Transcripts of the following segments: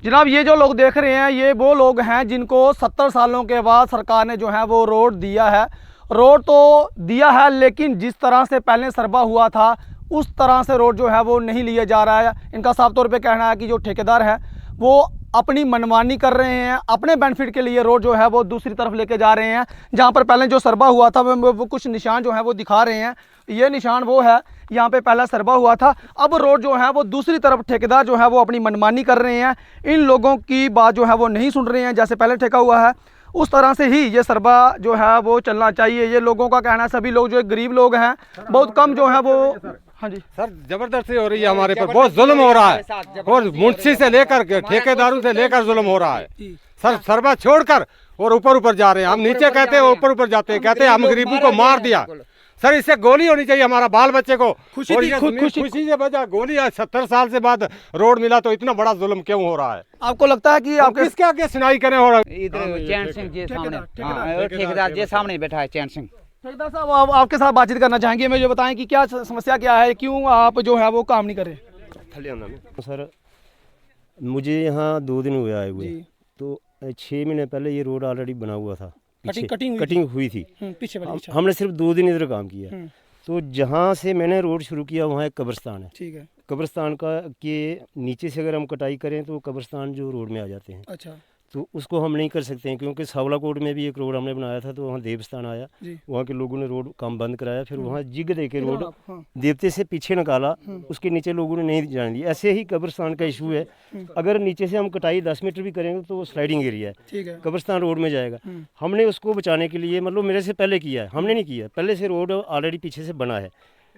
जनाब ये जो लोग देख रहे हैं ये वो लोग हैं जिनको 70 सालों के बाद सरकार ने जो है वो रोड दिया है। रोड तो दिया है लेकिन जिस तरह से पहले सरबा हुआ था उस तरह से रोड जो है वो नहीं लिया जा रहा है। इनका साफ तौर पे कहना है कि जो ठेकेदार है वो अपनी मनमानी कर रहे हैं, अपने बेनिफिट के लिए रोड जो है वो दूसरी तरफ लेके जा रहे हैं। जहाँ पर पहले जो सरबा हुआ था वो कुछ निशान जो है वो दिखा रहे हैं, ये निशान वो है यहाँ पे पहला सरबा हुआ था। अब रोड जो है वो दूसरी तरफ ठेकेदार जो है वो अपनी मनमानी कर रहे हैं, इन लोगों की बात जो है वो नहीं सुन रहे हैं। जैसे पहले ठेका हुआ है उस तरह से ही ये सरबा जो है वो चलना चाहिए, ये लोगों का कहना है। सभी लोग जो गरीब लोग हैं बहुत कम जो है वो, हाँ जी सर जबरदस्ती हो रही है हमारे पर, बहुत जुल्म हो रहा है और मुंशी से लेकर ठेकेदारों से लेकर जुल्म हो रहा है। सर सरबा छोड़कर और ऊपर जा रहे हैं, हम नीचे कहते हैं ऊपर जाते हैं, कहते हैं हम गरीबों को मार दिया। सर इससे गोली होनी चाहिए हमारा बाल बच्चे को खुशी से बजा गोली। 70 साल से बाद रोड मिला तो इतना बड़ा जुल्म क्यों हो रहा है? आपको लगता है कि आपके किसके आगे सुनाई करें? हो रहा इधर चैन सिंह जी सामने, ठेकेदार जी सामने बैठा है चैन सिंह। ठेकेदार साहब आप आपके साथ बातचीत करना चाहेंगे, मुझे बताएं कि क्या समस्या क्या है, क्यों आप जो है वो काम नहीं कर रहे? सर मुझे यहाँ 2 दिन हुए आए हुए, तो 6 महीने पहले ये रोड ऑलरेडी बना हुआ था, कटिंग हुई थी पीछे वाली। हमने सिर्फ 2 दिन इधर काम किया। तो जहाँ से मैंने रोड शुरू किया वहाँ एक कब्रिस्तान है। ठीक है। कब्रिस्तान का के नीचे से अगर हम कटाई करें तो कब्रिस्तान जो रोड में आ जाते हैं। अच्छा। तो उसको हम नहीं कर सकते हैं क्योंकि सावला कोट में भी एक रोड हमने बनाया था, तो वहाँ देवस्थान आया, वहाँ के लोगों ने रोड काम बंद कराया, फिर वहाँ जिग दे के रोड देवते से पीछे निकाला, उसके नीचे लोगों ने नहीं जाने दिया। ऐसे ही कब्रिस्तान का इशू है, अगर नीचे से हम कटाई 10 मीटर भी करेंगे तो वो स्लाइडिंग एरिया है, कब्रिस्तान रोड में जाएगा। हमने उसको बचाने के लिए मतलब मेरे से पहले किया है, हमने नहीं किया, पहले से रोड ऑलरेडी पीछे से बना है।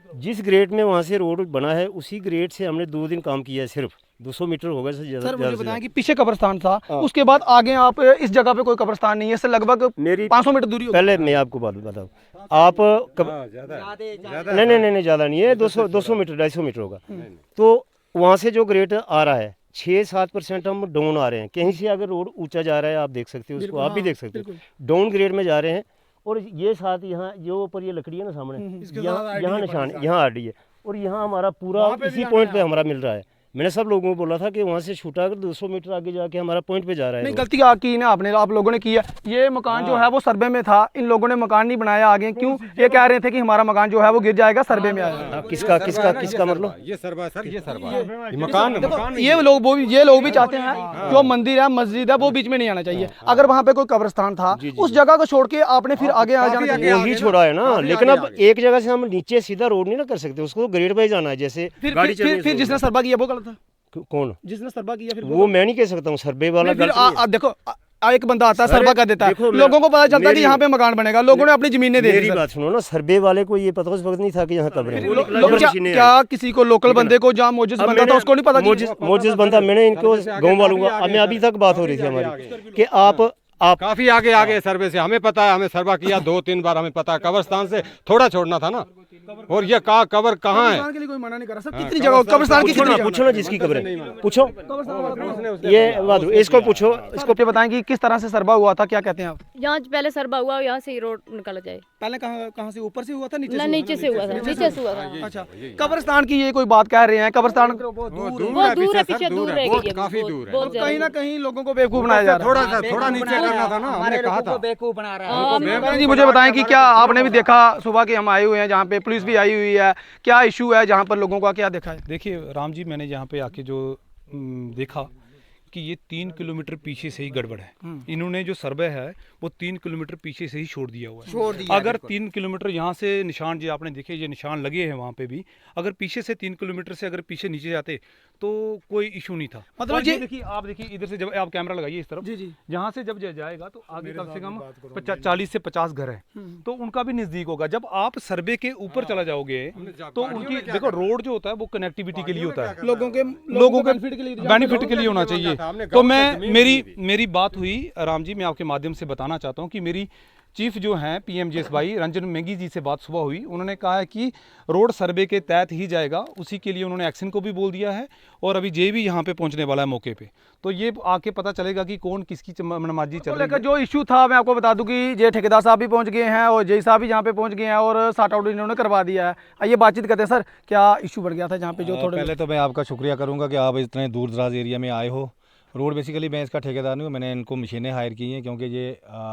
जिस ग्रेड में वहाँ से रोड बना है उसी ग्रेड से हमने 2 दिन काम किया है, सिर्फ 200 मीटर होगा सर। मुझे बताएं कि पीछे कब्रिस्तान था, उसके बाद आगे आप इस जगह पे कोई कब्रिस्तान नहीं है, इससे लगभग मेरी 500 मीटर दूरी। पहले मैं आपको बात बताऊँ, आप नहीं ज़्यादा नहीं है, 200 मीटर 250 मीटर होगा। तो वहाँ से जो ग्रेड आ रहा है 6-7% हम डाउन आ रहे हैं। कहीं से अगर रोड ऊंचा जा रहा है आप देख सकते हो, उसको आप भी देख सकते हो, डाउन ग्रेड में जा रहे हैं। और ये साथ यहाँ जो ऊपर ये लकड़ी है ना सामने, यहाँ निशान, यहाँ आरडी है, और यहाँ हमारा पूरा इसी पॉइंट पे हमारा मिल रहा है। मैंने सब लोगों को बोला था कि वहाँ से छूटा कर 200 मीटर आगे जाके हमारा पॉइंट पे जा रहा है। नहीं, गलती की ना आपने, आप लोगों ने किया। ये मकान जो है वो सर्वे में था, इन लोगों ने मकान नहीं बनाया आगे, क्यों? ये कह रहे थे कि हमारा मकान जो है वो गिर जाएगा, सर्वे में आएगा। किसका मतलब? ये सरबा सर, ये सरबा मकान ये लोग भी चाहते हैं जो मंदिर है मस्जिद है वो बीच में नहीं आना चाहिए। अगर वहाँ पे कोई कब्रिस्तान था उस जगह को छोड़ के आपने फिर आगे आ जाना चाहिए। वही छोड़ा है ना, लेकिन अब एक जगह से हम नीचे सीधा रोड नहीं ना कर सकते, उसको ग्रेड वाइज जाना है। जैसे फिर जिसने सरबा किया वो गलत था। कौन? जिसने सरबा किया फिर वो मैं नहीं कह सकता हूँ, सर्वे वाला देखो एक बंदा आता है सरबा कर देता है, लोगों को पता चलता है कि यहाँ पे मकान बनेगा, लोगों ने अपनी जमीनें दे दी। मेरी बात सुनो ना, सर्वे वाले को ये पता उस वक्त नहीं था कि यहाँ कब्र है। क्या किसी को लोकल बंदे को जहाँ मोजिस बंदा था उसको नहीं पता? मोजिस बंदा मैंने इनको गाँव वालों का, हमें अभी तक बात हो रही थी हमारी कि आप काफी आगे सर्वे से हमें पता है, हमें सर्वा किया 2-3 बार, हमें पता है। कब्रिस्तान से थोड़ा छोड़ना था ना, और ये कब्र कहाँ है? के लिए कोई मना नहीं कर रहा। कितनी जगह कब्रिस्तान की? पूछो ना जिसकी कब्र है, पूछो ये बात, इसको पूछो, इसको बताएं कि किस तरह से सरबा हुआ था, क्या कहते हैं आप? यहाँ पहले सरबा हुआ, यहाँ से रोड निकल जाए। पहले कहाँ से? ऊपर से हुआ था? नीचे से हुआ था। अच्छा, कब्रिस्तान की ये कोई बात कह रहे हैं? कब्रिस्तान वो दूर है, पीछे दूर है, काफी दूर है। कहीं ना कहीं लोगों को बेवकूफ बनाया जा रहा है। थोड़ा नीचे करना था ना, हमने कहा था। बेवकूफ बना रहा है। जी मुझे बताएं कि क्या आपने भी देखा सुबह के हम आए हुए हैं जहाँ पे पुलिस भी आई हुई है, क्या इशू है जहाँ पर लोगों का, क्या देखा है? देखिए राम जी, मैंने यहाँ पे आके जो देखा कि ये 3 किलोमीटर पीछे से ही गड़बड़ है। इन्होंने जो सर्वे है वो 3 किलोमीटर पीछे से ही छोड़ दिया हुआ है। अगर 3 किलोमीटर यहाँ से निशान जो आपने देखे, ये निशान लगे हैं वहाँ पे भी, अगर पीछे से 3 किलोमीटर से अगर पीछे नीचे जाते तो कोई इशू नहीं था। मतलब ये देखिए, आप देखिए इधर से जब आप कैमरा लगाइए इस तरफ, यहाँ से जब जाएगा तो आगे कम से कम 40 से 50 घर हैं, तो उनका भी नजदीक होगा। जब आप सर्वे के ऊपर चला जाओगे तो उनकी देखो, रोड जो होता है वो कनेक्टिविटी के लिए होता है, लोगों के बेनिफिट के लिए होना चाहिए। तो मेरी बात हुई राम जी, मैं आपके माध्यम से बताना चाहता हूँ कि मेरी चीफ जो हैं PMGS भाई रंजन मेंगी जी से बात सुबह हुई। उन्होंने कहा है कि रोड सर्वे के तहत ही जाएगा, उसी के लिए उन्होंने एक्शन को भी बोल दिया है, और अभी जे भी यहाँ पे पहुँचने वाला है मौके पे, तो ये आके पता चलेगा कि कौन किसकी मनमाजी चल रही है। जो इशू था मैं आपको बता दूं कि ये ठेकेदार साहब भी पहुँच गए हैं और जय साहब भी यहाँ पे पहुँच गए हैं और सार्ट आउट इन्होंने करवा दिया है। आइए बातचीत करते हैं। सर, क्या इशू बढ़ गया था जहाँ पे जो थोड़े? पहले तो मैं आपका शुक्रिया करूँगा कि आप इतने दूर दराज एरिया में आए हो, रोड बेसिकली मैं इसका ठेकेदार नहीं हूँ, मैंने इनको मशीनें हायर की हैं क्योंकि ये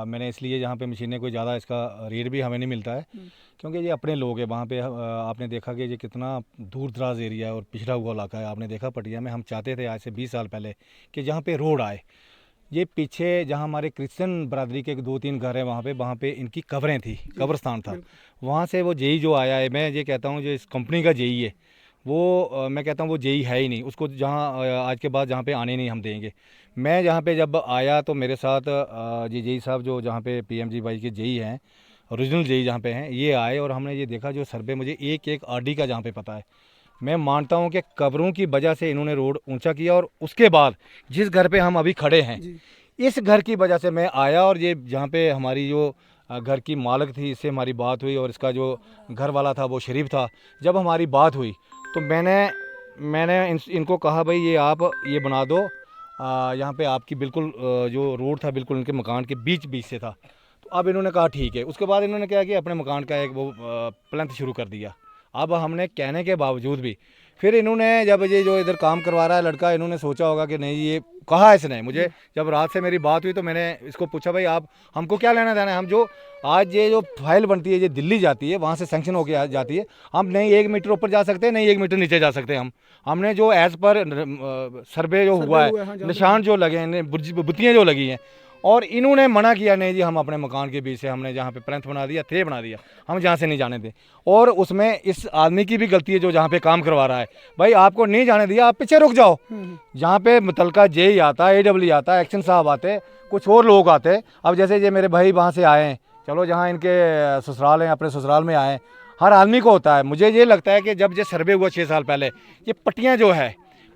मैंने इसलिए जहाँ पे मशीनें कोई ज़्यादा इसका रेट भी हमें नहीं मिलता है क्योंकि ये अपने लोग हैं वहाँ पे। आपने देखा कि ये कितना दूर दराज एरिया है और पिछड़ा हुआ इलाका है। आपने देखा पटिया में हम चाहते थे आज से 20 साल पहले कि जहाँ पे रोड आए, ये पीछे जहाँ हमारे क्रिश्चियन बरादरी के 2-3 घर हैं वहाँ पे इनकी कब्रें थी, कब्रस्तान था। वहाँ से वो जेई जो आया है, मैं ये कहता हूँ जो इस कंपनी का जेई है वो मैं कहता हूँ वो जेई है ही नहीं, उसको जहाँ आज के बाद जहाँ पे आने नहीं हम देंगे। मैं जहाँ पे जब आया तो मेरे साथ जी जेई साहब जो जहाँ पे PMGY के जेई हैं, ओरिजिनल जेई जहाँ पे हैं, ये आए और हमने ये देखा जो सर्वे मुझे एक एक RD का जहाँ पे पता है। मैं मानता हूँ कि कब्रों की वजह से इन्होंने रोड ऊंचा किया और उसके बाद जिस घर पे हम अभी खड़े हैं इस घर की वजह से मैं आया और ये जहाँ पे हमारी जो घर की मालिक थी इससे हमारी बात हुई और इसका जो घर वाला था वो शरीफ था। जब हमारी बात हुई तो मैंने इनको कहा भाई ये आप ये बना दो, यहाँ पे आपकी बिल्कुल जो रोड था बिल्कुल इनके मकान के बीच से था। तो अब इन्होंने कहा ठीक है। उसके बाद इन्होंने क्या किया, अपने मकान का एक वो प्लंथ शुरू कर दिया। अब हमने कहने के बावजूद भी फिर इन्होंने जब ये जो इधर काम करवा रहा है लड़का, इन्होंने सोचा होगा कि नहीं, ये कहा इसने मुझे जब रात से मेरी बात हुई तो मैंने इसको पूछा भाई आप हमको क्या लेना देना है, हम जो आज ये जो फाइल बनती है ये दिल्ली जाती है, वहाँ से सैंक्शन होकर जाती है, हम नहीं 1 मीटर ऊपर जा सकते, नहीं 1 मीटर नीचे जा सकते। हमने जो एज पर सर्वे जो हुआ है, निशान जो लगे हैं, बुतियाँ जो लगी हैं, और इन्होंने मना किया नहीं जी हम अपने मकान के बीच से हमने जहाँ पे प्लंथ बना दिया, थे बना दिया, हम जहाँ से नहीं जाने दें। और उसमें इस आदमी की भी गलती है जो जहाँ पे काम करवा रहा है। भाई आपको नहीं जाने दिया, आप पीछे रुक जाओ। जहाँ पे मुतलका जेई आता है, AW आता है, एक्शन साहब आते, कुछ और लोग आते। अब जैसे ये मेरे भाई वहाँ से आए हैं, चलो जहाँ इनके ससुराल हैं, अपने ससुराल में आए, हर आदमी को होता है। मुझे ये लगता है कि जब ये सर्वे हुआ 6 साल पहले, ये पट्टियाँ जो है,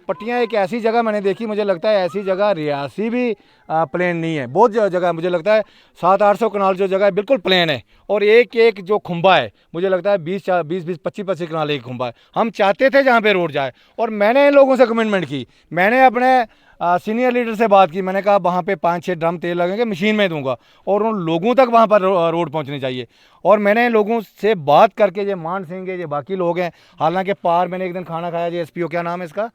पट्टियाँ एक ऐसी जगह मैंने देखी, मुझे लगता है ऐसी जगह रियासी भी प्लेन नहीं है। बहुत जगह मुझे लगता है 700-800 कनाल जो जगह है बिल्कुल प्लेन है, और एक एक जो खुम्बा है मुझे लगता है 20-25 कनाल एक खुम्बा है। हम चाहते थे जहाँ पे रोड जाए, और मैंने इन लोगों से कमिटमेंट की, मैंने अपने सीनियर लीडर से बात की, मैंने कहा वहाँ पे 5-6 ड्रम तेल लगेंगे, मशीन में दूंगा, और उन लोगों तक वहाँ पर रोड पहुँचनी चाहिए। और मैंने इन लोगों से बात करके, ये मान सिंह है, ये बाकी लोग हैं, हालांकि पार मैंने एक दिन खाना खाया, जी SPO क्या नाम है इसका,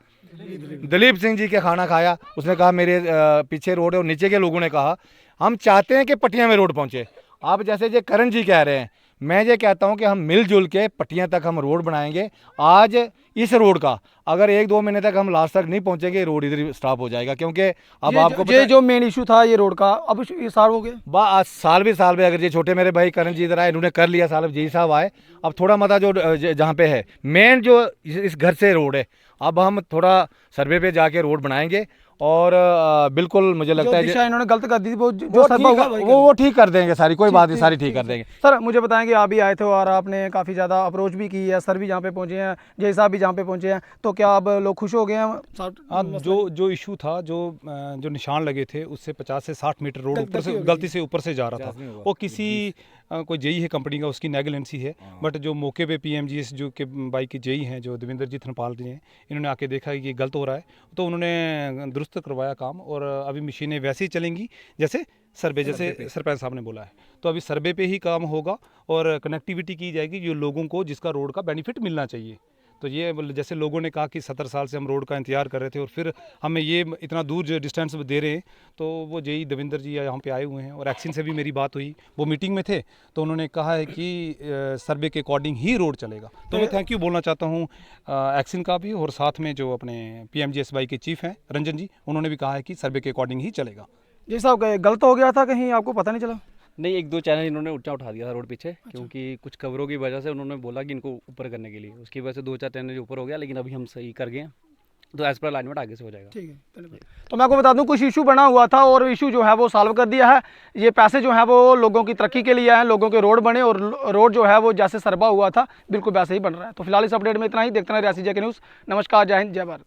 दलीप सिंह जी के खाना खाया। उसने कहा मेरे पीछे रोड है, और नीचे के लोगों ने कहा हम चाहते हैं कि पट्टियाँ में रोड पहुँचे। अब जैसे ये करण जी कह रहे हैं, मैं ये कहता हूं कि हम मिलजुल के पट्टियां तक हम रोड बनाएंगे। आज इस रोड का अगर 1-2 महीने तक हम लास्ट तक नहीं पहुंचेंगे, रोड इधर स्टॉप हो जाएगा। क्योंकि अब आपको ये जो मेन इशू था ये रोड का, अब ये साल हो गया, साल में अगर ये छोटे मेरे भाई करण जी इधर आए, इन्होंने कर लिया, साल जी साहब आए, अब थोड़ा मता जो जहाँ पे है मेन जो इस घर से रोड है, अब हम थोड़ा सर्वे पे जाके रोड बनाएंगे। और बिल्कुल मुझे लगता है इन्होंने गलत कर दी थी, वो ठीक कर देंगे, सारी कोई बात नहीं, सारी ठीक कर देंगे। सर मुझे बताएं कि आप भी आए थे और आपने काफ़ी ज़्यादा अप्रोच भी की है, सर भी जहाँ पे पहुँचे हैं, जय साहब भी जहाँ पे पहुँचे हैं, तो क्या अब लोग खुश हो गए हैं? अब जो इशू था, जो निशान लगे थे उससे 50 से 60 मीटर रोड ऊपर से गलती से ऊपर से जा रहा था, वो किसी कोई जेई है कंपनी का, उसकी नेगलेंसी है। बट जो मौके पे PMGS जो के बाइक के जेई हैं, जो देवेंद्र जी धनपाल जी हैं, इन्होंने आके देखा कि ये गलत हो रहा है, तो उन्होंने दुरुस्त करवाया काम, और अभी मशीनें वैसे ही चलेंगी जैसे सर्वे, जैसे सरपंच साहब ने बोला है। तो अभी सर्वे पे ही काम होगा और कनेक्टिविटी की जाएगी जो लोगों को जिसका रोड का बेनिफिट मिलना चाहिए। तो ये जैसे लोगों ने कहा कि 70 साल से हम रोड का इंतजार कर रहे थे और फिर हमें ये इतना दूर जो डिस्टेंस दे रहे हैं, तो वो जेई देवेंद्र जी यहाँ पे आए हुए हैं, और एक्शन से भी मेरी बात हुई, वो मीटिंग में थे, तो उन्होंने कहा है कि सर्वे के अकॉर्डिंग ही रोड चलेगा। तो मैं थैंक यू बोलना चाहता हूँ एक्शन का भी, और साथ में जो अपने PMGSY के चीफ हैं रंजन जी, उन्होंने भी कहा है कि सर्वे के अकॉर्डिंग ही चलेगा। जी साहब, गलत हो गया था कहीं, आपको पता नहीं चला? नहीं, 1-2 चैनल इन्होंने ऊंचा उठा दिया था रोड पीछे, क्योंकि कुछ कवरों की वजह से उन्होंने बोला कि इनको ऊपर करने के लिए, उसकी वजह से 2-4 चैनल ऊपर हो गया, लेकिन अभी हम सही कर गए हैं, तो एज पर अलाइनमेंट आगे से हो जाएगा। ठीक है। तो मैं आपको बता दूं कुछ इशू बना हुआ था, और इशू जो है वो सॉल्व कर दिया है। ये पैसे जो है वो लोगों की तरक्की के लिए हैं, लोगों के रोड बने, और रोड जो है वो जैसे सरबा हुआ था बिल्कुल वैसे ही बन रहा है। तो फिलहाल इस अपडेट में इतना ही। देखते हैं रियासी JK न्यूज़। नमस्कार, जय हिंद, जय भारत।